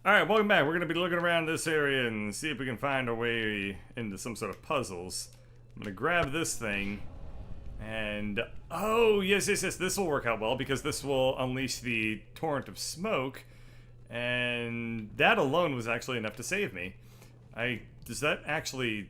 Alright, welcome back. We're going to be looking around this area and see if we can find our way into some sort of puzzles. I'm going to grab this thing and... Oh, yes, this will work out well because this will unleash the torrent of smoke, and that alone was actually enough to save me. Does that actually...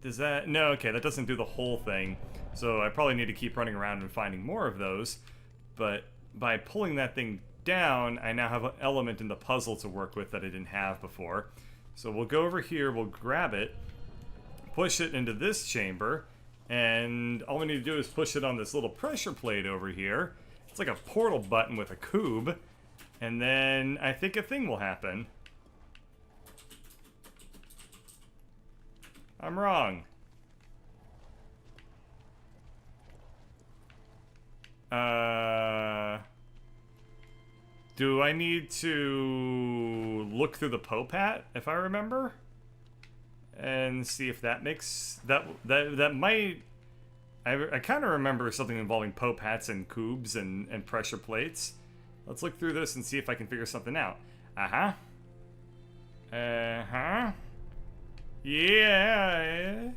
Does that... No, okay, that doesn't do the whole thing, so I probably need to keep running around and finding more of those, but by pulling that thing down, I now have an element in the puzzle to work with that I didn't have before. So we'll go over here, we'll grab it, push it into this chamber, and all we need to do is push it on this little pressure plate over here. It's like a portal button with a cube, and then I think a thing will happen. I'm wrong. Do I need to look through the Popat, if I remember? And see if that makes... That might... I kind of remember something involving Popats and cubes and pressure plates. Let's look through this and see if I can figure something out. Uh-huh. Uh-huh. Yeah.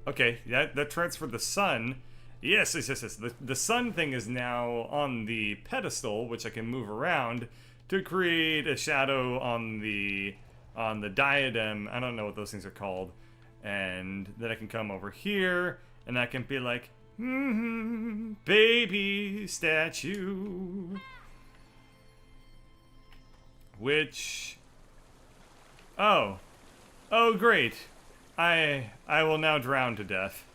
Okay, that transferred the sun. Yes. The sun thing is now on the pedestal, which I can move around to create a shadow on the diadem. I don't know what those things are called. And then I can come over here, and I can be like, baby statue. Which... Oh, great. I will now drown to death.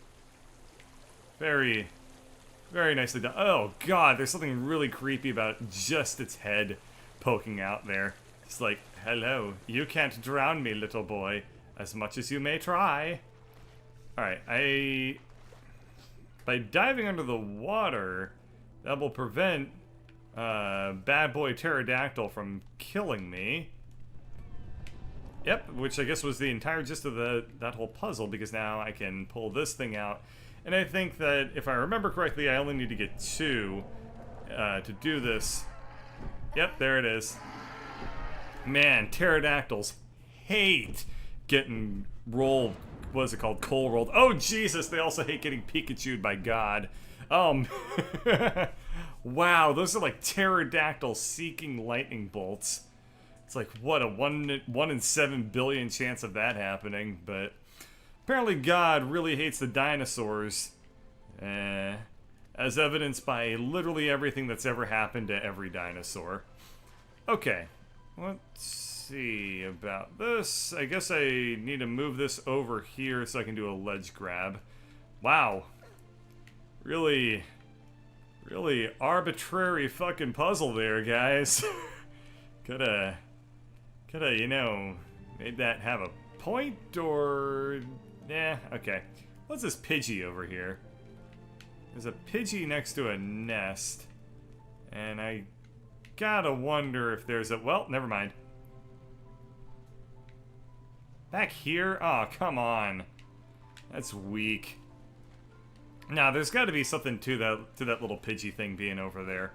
Very, very nicely done. Oh god, there's something really creepy about just its head poking out there. It's like, hello, you can't drown me, little boy, as much as you may try. Alright, by diving under the water, that will prevent bad boy pterodactyl from killing me. Yep, which I guess was the entire gist of that whole puzzle, because now I can pull this thing out. And I think that, if I remember correctly, I only need to get two to do this. Yep, there it is. Man, pterodactyls hate getting rolled. What is it called? Coal rolled. Oh, Jesus, they also hate getting Pikachu'd by God. Wow, those are like pterodactyl seeking lightning bolts. It's like, what, a 1 in 7 billion chance of that happening, but... Apparently God really hates the dinosaurs, as evidenced by literally everything that's ever happened to every dinosaur. Okay, let's see about this. I guess I need to move this over here so I can do a ledge grab. Wow. Really arbitrary fucking puzzle there, guys. Coulda, you know, made that have a point, or... Yeah, okay. What's this Pidgey over here? There's a Pidgey next to a nest. And I gotta wonder if there's a... Well, never mind. Back here? Oh, come on. That's weak. Now, there's gotta be something to that little Pidgey thing being over there.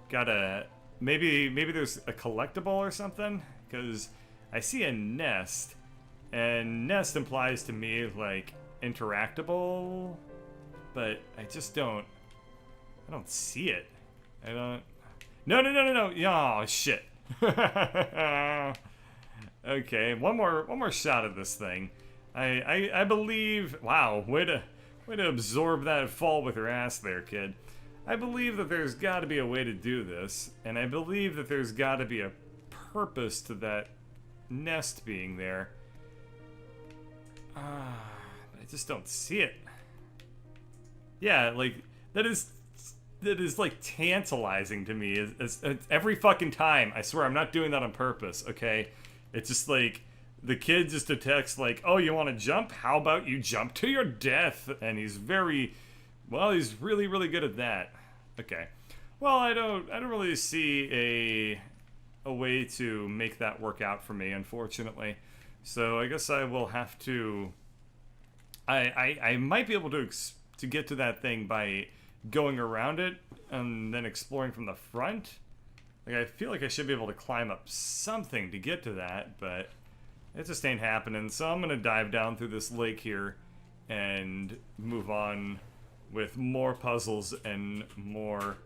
Gotta... Maybe there's a collectible or something? Because I see a nest. And nest implies to me, like, interactable, but I just don't... I don't see it. I don't... No. Oh, shit. Okay, one more shot of this thing. I believe... Wow, way to absorb that fall with your ass there, kid. I believe that there's got to be a way to do this, and I believe that there's got to be a purpose to that nest being there. I just don't see it. Yeah, like, that is like tantalizing to me as every fucking time. I swear I'm not doing that on purpose, okay? It's just like, the kid just detects like, oh, you want to jump? How about you jump to your death? And he's really good at that. Okay. Well, I don't really see a way to make that work out for me, unfortunately. So I guess I will have to... I might be able to get to that thing by going around it and then exploring from the front. Like, I feel like I should be able to climb up something to get to that, but it just ain't happening. So I'm gonna dive down through this lake here and move on with more puzzles and more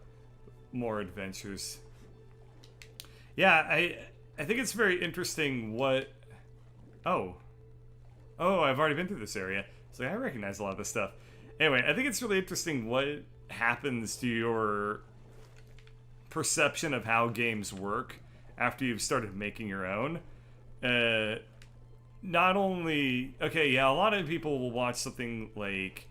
adventures. Yeah, I think it's very interesting what... Oh, I've already been through this area. So I recognize a lot of this stuff. Anyway, I think it's really interesting what happens to your perception of how games work after you've started making your own. Not only... Okay, yeah, a lot of people will watch something like...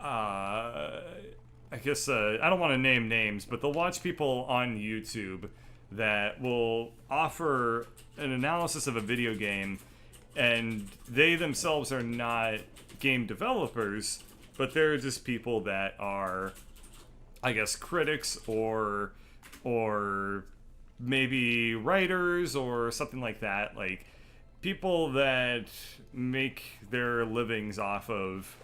I guess, I don't want to name names, but they'll watch people on YouTube that will offer an analysis of a video game, and they themselves are not game developers, but they're just people that are, I guess, critics or maybe writers or something like that. Like, people that make their livings off of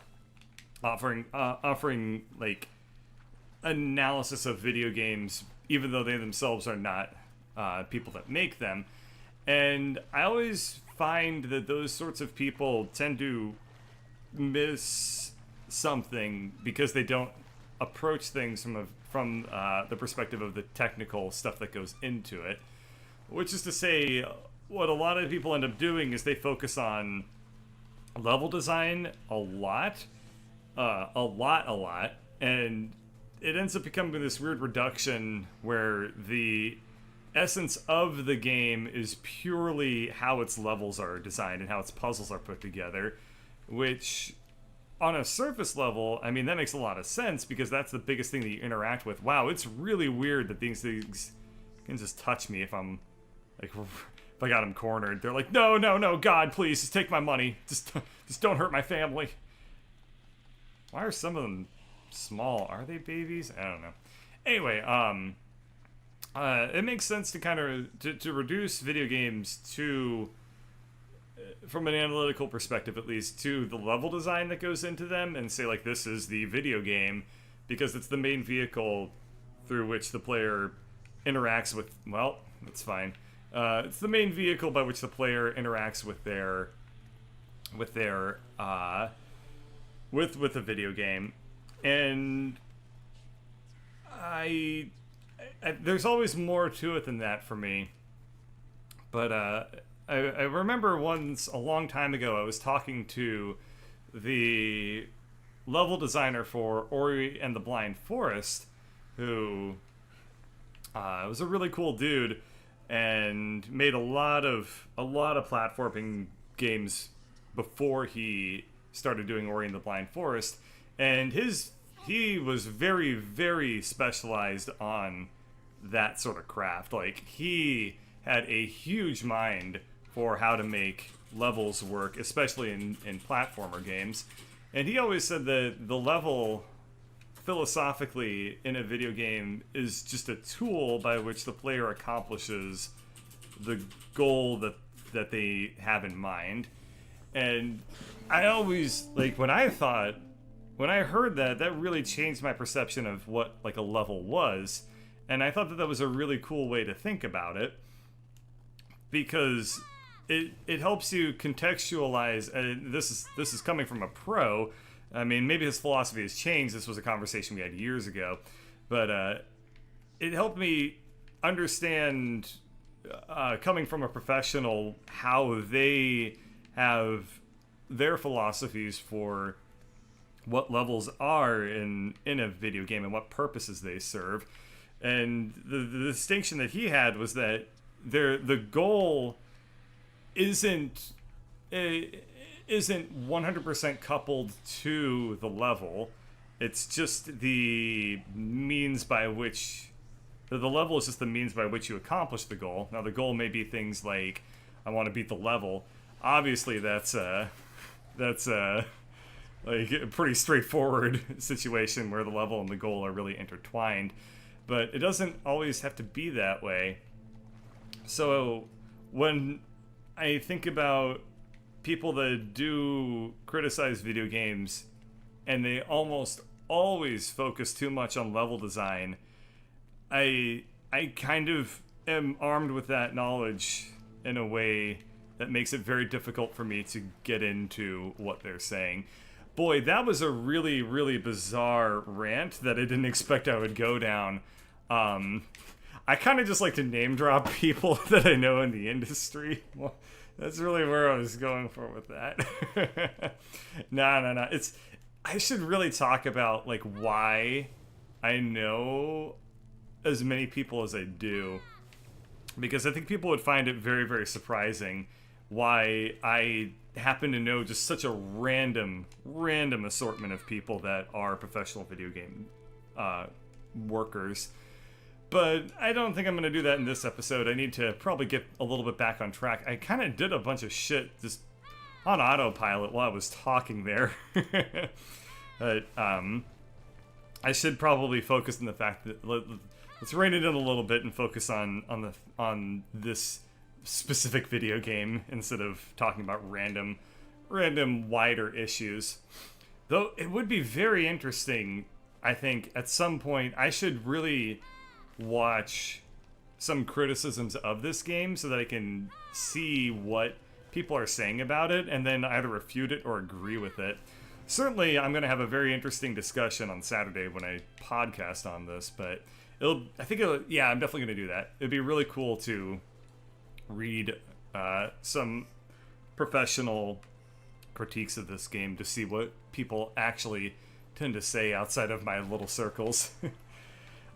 offering like analysis of video games, even though they themselves are not people that make them. And I always find that those sorts of people tend to miss something because they don't approach things from the perspective of the technical stuff that goes into it. Which is to say, what a lot of people end up doing is they focus on level design a lot, and it ends up becoming this weird reduction where the essence of the game is purely how its levels are designed and how its puzzles are put together, which on a surface level, I mean, that makes a lot of sense because that's the biggest thing that you interact with. Wow, it's really weird that these things can just touch me if I'm like, if I got them cornered. They're like, no, God, please, just take my money. Just don't hurt my family. Why are some of them small? Are they babies? I don't know. Anyway, it makes sense to kind of to reduce video games to, from an analytical perspective at least, to the level design that goes into them, and say like, this is the video game because it's the main vehicle through which the player interacts with. Well, that's fine. It's the main vehicle by which the player interacts with their with the video game. And I there's always more to it than that for me. But I remember once, a long time ago, I was talking to the level designer for Ori and the Blind Forest, who was a really cool dude and made a lot of platforming games before he started doing Ori and the Blind Forest. And he was very, very specialized on that sort of craft. Like, he had a huge mind for how to make levels work, especially in platformer games. And he always said that the level, philosophically, in a video game is just a tool by which the player accomplishes the goal that they have in mind. And I always, like, when I heard that, that really changed my perception of what, like, a level was. And I thought that was a really cool way to think about it, because it helps you contextualize. This is coming from a pro. I mean, maybe his philosophy has changed. This was a conversation we had years ago, but it helped me understand, coming from a professional, how they have their philosophies for what levels are in a video game and what purposes they serve. And the distinction that he had was that the goal isn't 100% coupled to the level. It's just the means by which the level is just the means by which you accomplish the goal. Now, the goal may be things like, I want to beat the level. Obviously, that's like a pretty straightforward situation where the level and the goal are really intertwined. But it doesn't always have to be that way. So when I think about people that do criticize video games and they almost always focus too much on level design, I I kind of am armed with that knowledge in a way that makes it very difficult for me to get into what they're saying. Boy, that was a really, really bizarre rant that I didn't expect I would go down. I kind of just like to name drop people that I know in the industry. Well, that's really where I was going for with that. No. I should really talk about, like, why I know as many people as I do. Because I think people would find it very, very surprising why I happen to know just such a random assortment of people that are professional video game workers. But I don't think I'm going to do that in this episode. I need to probably get a little bit back on track. I kind of did a bunch of shit just on autopilot while I was talking there. But I should probably focus on the fact that let's rein it in a little bit and focus on this specific video game instead of talking about random wider issues. Though it would be very interesting, I think, at some point I should really watch some criticisms of this game so that I can see what people are saying about it and then either refute it or agree with it. Certainly, I'm going to have a very interesting discussion on Saturday when I podcast on this, but I'm definitely going to do that. It'd be really cool to read some professional critiques of this game to see what people actually tend to say outside of my little circles.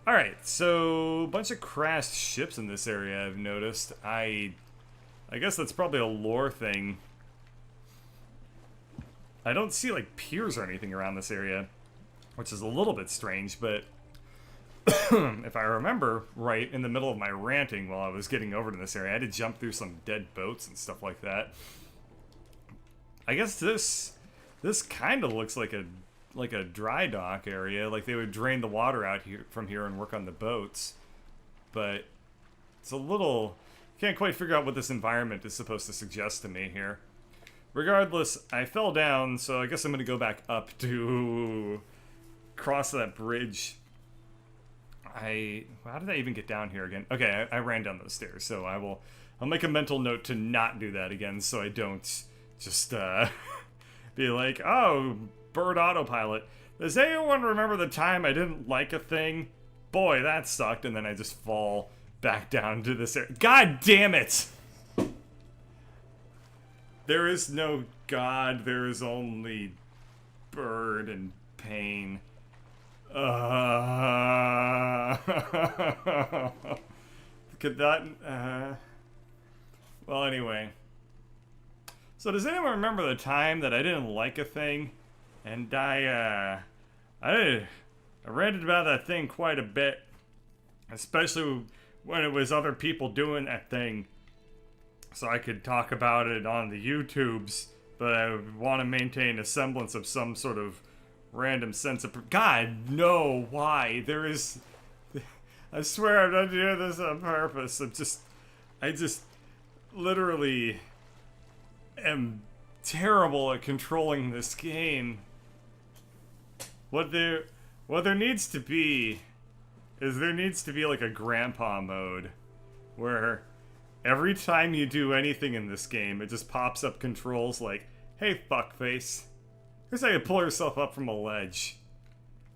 Alright, so a bunch of crashed ships in this area I've noticed. I guess that's probably a lore thing. I don't see, like, piers or anything around this area, which is a little bit strange, but if I remember right, in the middle of my ranting while I was getting over to this area, I had to jump through some dead boats and stuff like that. I guess this kind of looks like a dry dock area, like they would drain the water out from here and work on the boats. But it's a little... Can't quite figure out what this environment is supposed to suggest to me here. Regardless, I fell down, so I guess I'm going to go back up to cross that bridge. How did I even get down here again? Okay, I ran down those stairs, so I'll make a mental note to not do that again so I don't just be like, oh, bird autopilot. Does anyone remember the time I didn't like a thing? Boy, that sucked, and then I just fall back down to this area. God damn it! There is no God, there is only bird and pain. Could that... Well, anyway. So does anyone remember the time that I didn't like a thing? And I ranted about that thing quite a bit. Especially when it was other people doing that thing. So I could talk about it on the YouTubes, but I want to maintain a semblance of some sort of random sense of... God, no, why? I swear I'm not doing this on purpose. I just literally am terrible at controlling this game. What there needs to be is like a grandpa mode where every time you do anything in this game, it just pops up controls like, hey, fuckface. Here's how you pull yourself up from a ledge.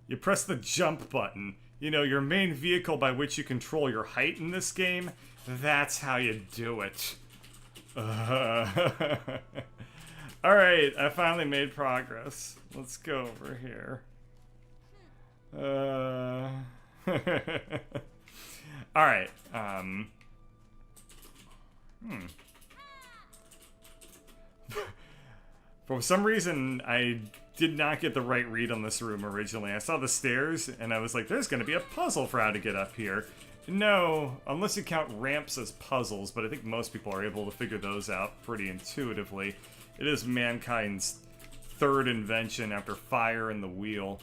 You press the jump button. You know, your main vehicle by which you control your height in this game. That's how you do it. Alright, I finally made progress. Let's go over here. Alright, For some reason, I did not get the right read on this room originally. I saw the stairs, and I was like, there's gonna be a puzzle for how to get up here. No, unless you count ramps as puzzles, but I think most people are able to figure those out pretty intuitively. It is mankind's third invention after fire and the wheel.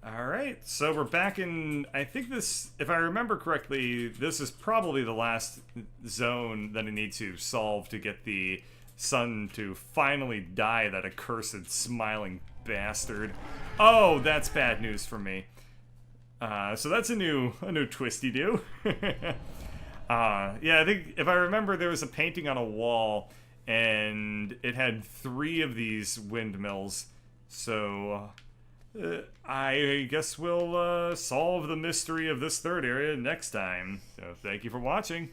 Alright, so we're back in, I think this, if I remember correctly, this is probably the last zone that I need to solve to get the sun to finally die, that accursed smiling bastard. Oh, that's bad news for me. So that's a new twisty do. Yeah, I think if I remember, there was a painting on a wall, and it had 3 of these windmills. So I guess we'll solve the mystery of this third area next time. So thank you for watching.